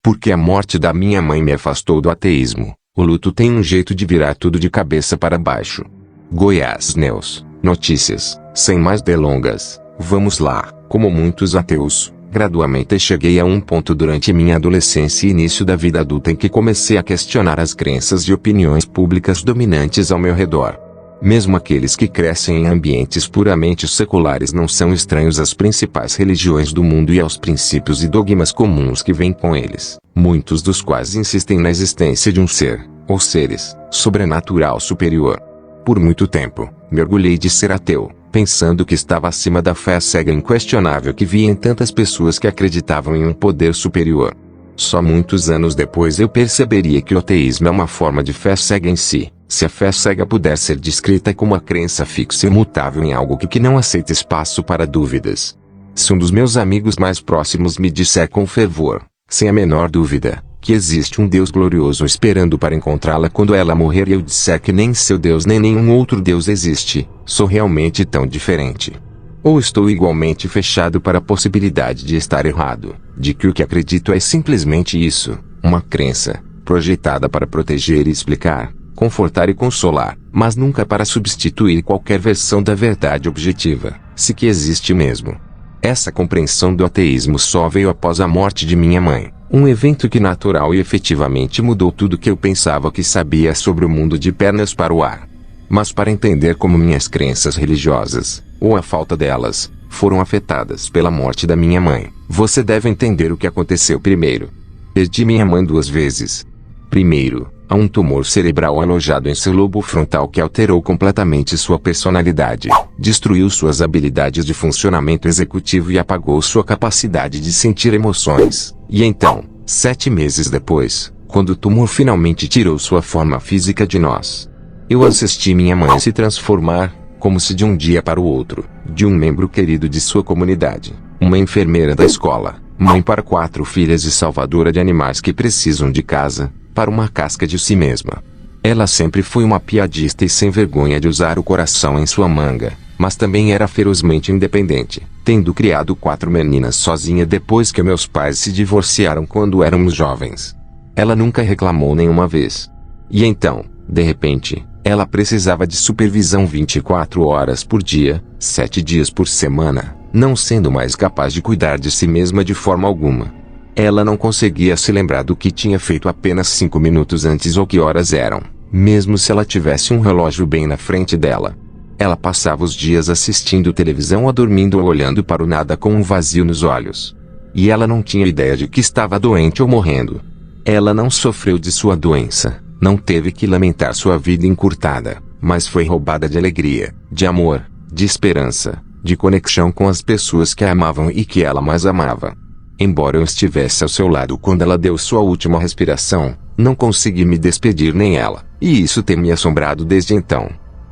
Porque a morte da minha mãe me afastou do ateísmo. O luto tem um jeito de virar tudo de cabeça para baixo. Goiás News, notícias, sem mais delongas, vamos lá. Como muitos ateus, gradualmente cheguei a um ponto durante minha adolescência e início da vida adulta em que comecei a questionar as crenças e opiniões públicas dominantes ao meu redor. Mesmo aqueles que crescem em ambientes puramente seculares não são estranhos às principais religiões do mundo e aos princípios e dogmas comuns que vêm com eles, muitos dos quais insistem na existência de um ser, ou seres, sobrenatural superior. Por muito tempo, me orgulhei de ser ateu, pensando que estava acima da fé cega e inquestionável que via em tantas pessoas que acreditavam em um poder superior. Só muitos anos depois eu perceberia que o ateísmo é uma forma de fé cega em si, se a fé cega puder ser descrita como a crença fixa e imutável em algo que não aceita espaço para dúvidas. Se um dos meus amigos mais próximos me disser com fervor, sem a menor dúvida, que existe um Deus glorioso esperando para encontrá-la quando ela morrer e eu disser que nem seu Deus nem nenhum outro Deus existe, sou realmente tão diferente. Ou estou igualmente fechado para a possibilidade de estar errado, de que o que acredito é simplesmente isso, uma crença, projetada para proteger e explicar, confortar e consolar, mas nunca para substituir qualquer versão da verdade objetiva, se que existe mesmo. Essa compreensão do ateísmo só veio após a morte de minha mãe, um evento que natural e efetivamente mudou tudo que eu pensava que sabia sobre o mundo de pernas para o ar. Mas para entender como minhas crenças religiosas, ou a falta delas, foram afetadas pela morte da minha mãe, você deve entender o que aconteceu primeiro. Perdi minha mãe 2 vezes. Primeiro, há um tumor cerebral alojado em seu lobo frontal que alterou completamente sua personalidade, destruiu suas habilidades de funcionamento executivo e apagou sua capacidade de sentir emoções. E então, 7 meses depois, quando o tumor finalmente tirou sua forma física de nós, eu assisti minha mãe se transformar, como se de um dia para o outro, de um membro querido de sua comunidade, uma enfermeira da escola, mãe para 4 filhas e salvadora de animais que precisam de casa, para uma casca de si mesma. Ela sempre foi uma piadista e sem vergonha de usar o coração em sua manga, mas também era ferozmente independente, tendo criado 4 meninas sozinha depois que meus pais se divorciaram quando éramos jovens. Ela nunca reclamou nenhuma vez. E então, de repente, ela precisava de supervisão 24 horas por dia, 7 dias por semana, não sendo mais capaz de cuidar de si mesma de forma alguma. Ela não conseguia se lembrar do que tinha feito apenas 5 minutos antes ou que horas eram, mesmo se ela tivesse um relógio bem na frente dela. Ela passava os dias assistindo televisão ou dormindo ou olhando para o nada com um vazio nos olhos. E ela não tinha ideia de que estava doente ou morrendo. Ela não sofreu de sua doença, não teve que lamentar sua vida encurtada, mas foi roubada de alegria, de amor, de esperança, de conexão com as pessoas que a amavam e que ela mais amava. Embora eu estivesse ao seu lado quando ela deu sua última respiração, não consegui me despedir nem ela, e isso tem me assombrado desde então.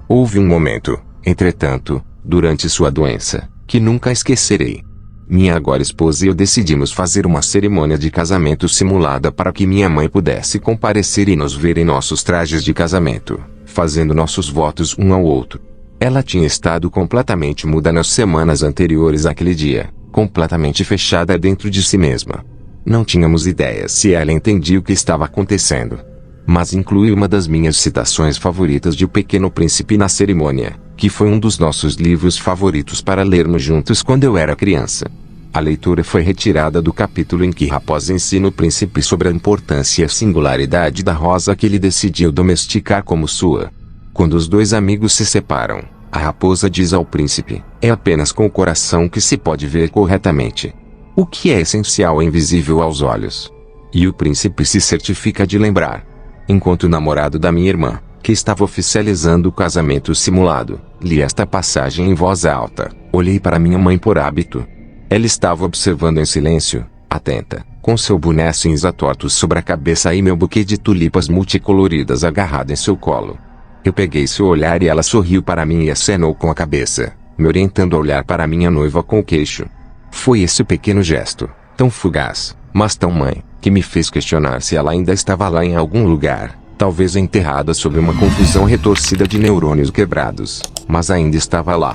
Houve um momento, entretanto, durante sua doença, que nunca esquecerei. Minha agora esposa e eu decidimos fazer uma cerimônia de casamento simulada para que minha mãe pudesse comparecer e nos ver em nossos trajes de casamento, fazendo nossos votos um ao outro. Ela tinha estado completamente muda nas semanas anteriores àquele dia, completamente fechada dentro de si mesma. Não tínhamos ideia se ela entendia o que estava acontecendo. Mas incluí uma das minhas citações favoritas de O Pequeno Príncipe na cerimônia, que foi um dos nossos livros favoritos para lermos juntos quando eu era criança. A leitura foi retirada do capítulo em que Raposa ensina o príncipe sobre a importância e a singularidade da rosa que ele decidiu domesticar como sua. Quando os 2 amigos se separam, a raposa diz ao príncipe: é apenas com o coração que se pode ver corretamente. O que é essencial é invisível aos olhos. E o príncipe se certifica de lembrar. Enquanto o namorado da minha irmã, que estava oficializando o casamento simulado, li esta passagem em voz alta, olhei para minha mãe por hábito. Ela estava observando em silêncio, atenta, com seu boné cinza torto sobre a cabeça e meu buquê de tulipas multicoloridas agarrado em seu colo. Eu peguei seu olhar e ela sorriu para mim e acenou com a cabeça, me orientando a olhar para minha noiva com o queixo. Foi esse pequeno gesto, tão fugaz, mas tão mãe, que me fez questionar se ela ainda estava lá em algum lugar, talvez enterrada sob uma confusão retorcida de neurônios quebrados, mas ainda estava lá.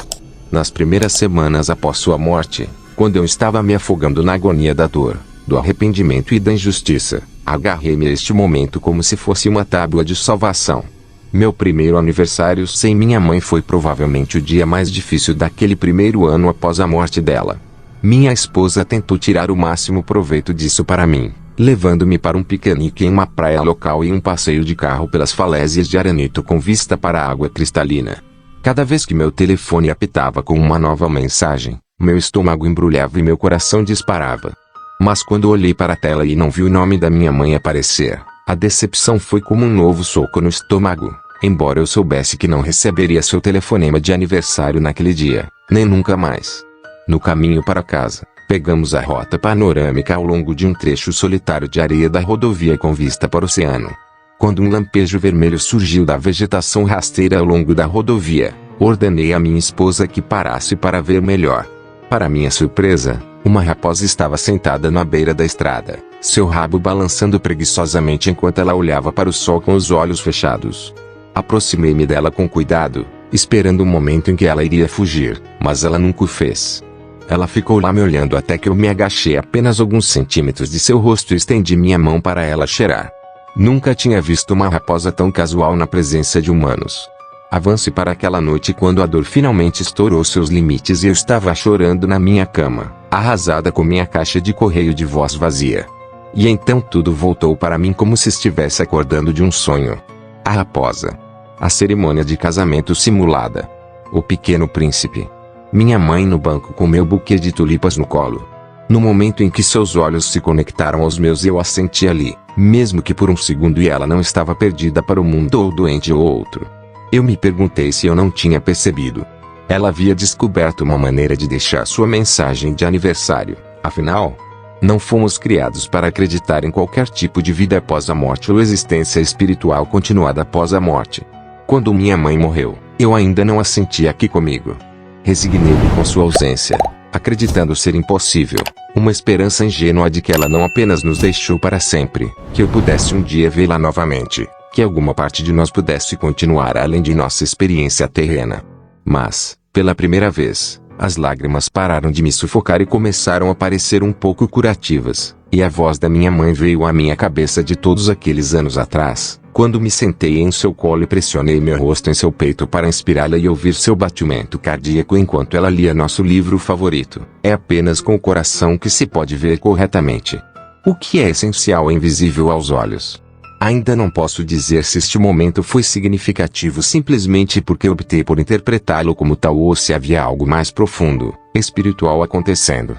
Nas primeiras semanas após sua morte, quando eu estava me afogando na agonia da dor, do arrependimento e da injustiça, agarrei-me a este momento como se fosse uma tábua de salvação. Meu primeiro aniversário sem minha mãe foi provavelmente o dia mais difícil daquele primeiro ano após a morte dela. Minha esposa tentou tirar o máximo proveito disso para mim, levando-me para um piquenique em uma praia local e um passeio de carro pelas falésias de Aranito com vista para a água cristalina. Cada vez que meu telefone apitava com uma nova mensagem, meu estômago embrulhava e meu coração disparava. Mas quando olhei para a tela e não vi o nome da minha mãe aparecer, a decepção foi como um novo soco no estômago, embora eu soubesse que não receberia seu telefonema de aniversário naquele dia, nem nunca mais. No caminho para casa, pegamos a rota panorâmica ao longo de um trecho solitário de areia da rodovia com vista para o oceano. Quando um lampejo vermelho surgiu da vegetação rasteira ao longo da rodovia, ordenei à minha esposa que parasse para ver melhor. Para minha surpresa, uma raposa estava sentada na beira da estrada, seu rabo balançando preguiçosamente enquanto ela olhava para o sol com os olhos fechados. Aproximei-me dela com cuidado, esperando o momento em que ela iria fugir, mas ela nunca o fez. Ela ficou lá me olhando até que eu me agachei apenas alguns centímetros de seu rosto e estendi minha mão para ela cheirar. Nunca tinha visto uma raposa tão casual na presença de humanos. Avancei para aquela noite quando a dor finalmente estourou seus limites e eu estava chorando na minha cama, arrasada com minha caixa de correio de voz vazia. E então tudo voltou para mim como se estivesse acordando de um sonho. A raposa. A cerimônia de casamento simulada. O Pequeno Príncipe. Minha mãe no banco com meu buquê de tulipas no colo. No momento em que seus olhos se conectaram aos meus eu a senti ali, mesmo que por um segundo, e ela não estava perdida para o mundo ou doente ou outro. Eu me perguntei se eu não tinha percebido. Ela havia descoberto uma maneira de deixar sua mensagem de aniversário, afinal, não fomos criados para acreditar em qualquer tipo de vida após a morte ou existência espiritual continuada após a morte. Quando minha mãe morreu, eu ainda não a sentia aqui comigo. Resignei-me com sua ausência, acreditando ser impossível, uma esperança ingênua de que ela não apenas nos deixou para sempre, que eu pudesse um dia vê-la novamente, que alguma parte de nós pudesse continuar além de nossa experiência terrena. Mas, pela primeira vez, as lágrimas pararam de me sufocar e começaram a parecer um pouco curativas, e a voz da minha mãe veio à minha cabeça de todos aqueles anos atrás, quando me sentei em seu colo e pressionei meu rosto em seu peito para inspirá-la e ouvir seu batimento cardíaco enquanto ela lia nosso livro favorito. É apenas com o coração que se pode ver corretamente. O que é essencial é invisível aos olhos. Ainda não posso dizer se este momento foi significativo simplesmente porque optei por interpretá-lo como tal ou se havia algo mais profundo, espiritual acontecendo.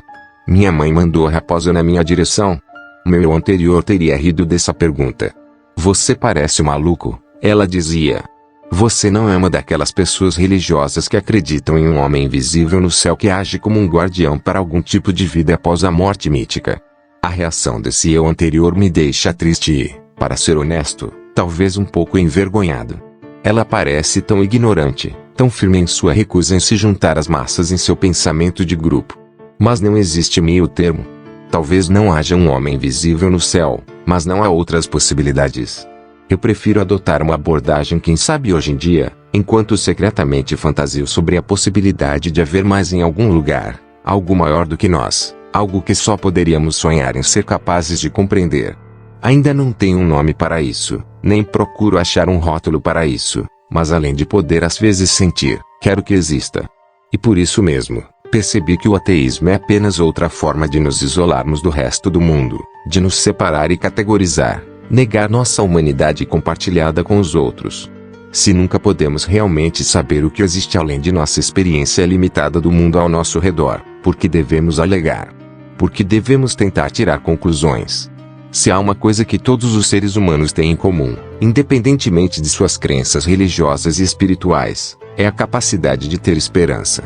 Minha mãe mandou a raposa na minha direção. Meu eu anterior teria rido dessa pergunta. Você parece maluco, ela dizia. Você não é uma daquelas pessoas religiosas que acreditam em um homem invisível no céu que age como um guardião para algum tipo de vida após a morte mítica. A reação desse eu anterior me deixa triste e, para ser honesto, talvez um pouco envergonhado. Ela parece tão ignorante, tão firme em sua recusa em se juntar às massas em seu pensamento de grupo. Mas não existe meio termo. Talvez não haja um homem invisível no céu, mas não há outras possibilidades. Eu prefiro adotar uma abordagem quem sabe hoje em dia, enquanto secretamente fantasio sobre a possibilidade de haver mais em algum lugar, algo maior do que nós, algo que só poderíamos sonhar em ser capazes de compreender. Ainda não tenho um nome para isso, nem procuro achar um rótulo para isso, mas além de poder às vezes sentir, quero que exista. E por isso mesmo, percebi que o ateísmo é apenas outra forma de nos isolarmos do resto do mundo, de nos separar e categorizar, negar nossa humanidade compartilhada com os outros. Se nunca podemos realmente saber o que existe além de nossa experiência limitada do mundo ao nosso redor, por que devemos alegar? Por que devemos tentar tirar conclusões? Se há uma coisa que todos os seres humanos têm em comum, independentemente de suas crenças religiosas e espirituais, é a capacidade de ter esperança.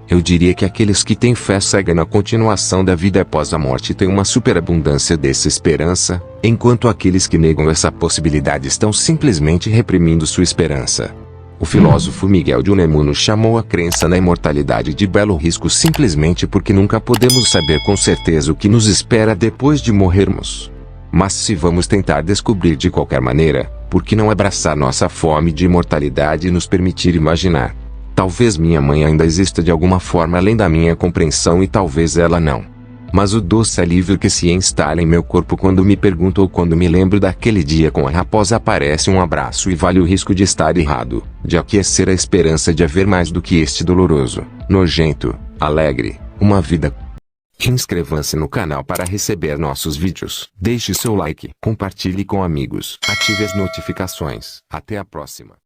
Eu diria que aqueles que têm fé cega na continuação da vida após a morte têm uma superabundância dessa esperança, enquanto aqueles que negam essa possibilidade estão simplesmente reprimindo sua esperança. O filósofo Miguel de Unamuno chamou a crença na imortalidade de belo risco simplesmente porque nunca podemos saber com certeza o que nos espera depois de morrermos. Mas se vamos tentar descobrir de qualquer maneira, por que não abraçar nossa fome de imortalidade e nos permitir imaginar? Talvez minha mãe ainda exista de alguma forma além da minha compreensão e talvez ela não. Mas o doce alívio que se instala em meu corpo quando me pergunto ou quando me lembro daquele dia com a raposa parece um abraço e vale o risco de estar errado, de aquecer a esperança de haver mais do que este doloroso, nojento, alegre, uma vida. Inscreva-se no canal para receber nossos vídeos. Deixe seu like, compartilhe com amigos, ative as notificações. Até a próxima.